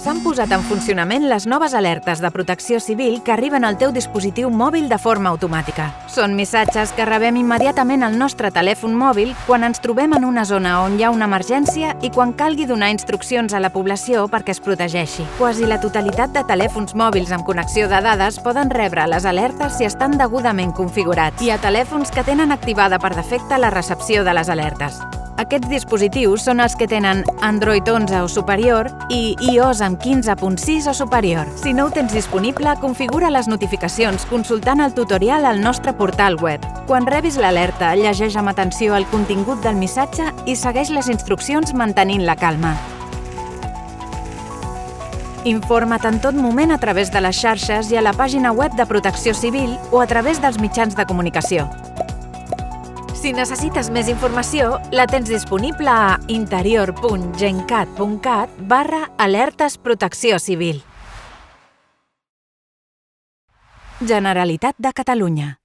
S'han posat en funcionament les noves alertes de protecció civil que arriben al teu dispositiu mòbil de forma automàtica. Són missatges que rebem immediatament al nostre telèfon mòbil quan ens trobem en una zona on hi ha una emergència i quan calgui donar instruccions a la població perquè es protegeixi. Quasi la totalitat de telèfons mòbils amb connexió de dades poden rebre les alertes si estan degudament configurats. Hi ha telèfons que tenen activada per defecte la recepció de les alertes. Aquests dispositius són els que tenen Android 11 o superior i iOS amb 15.6 o superior. Si no ho tens disponible, configura les notificacions consultant el tutorial al nostre portal web. Quan rebis l'alerta, llegeix amb atenció el contingut del missatge i segueix les instruccions mantenint la calma. Informa't en tot moment a través de les xarxes i a la pàgina web de Protecció Civil o a través dels mitjans de comunicació. Si necessites més informació, la tens disponible a interior.gencat.cat/alertes protecció civil. Generalitat de Catalunya.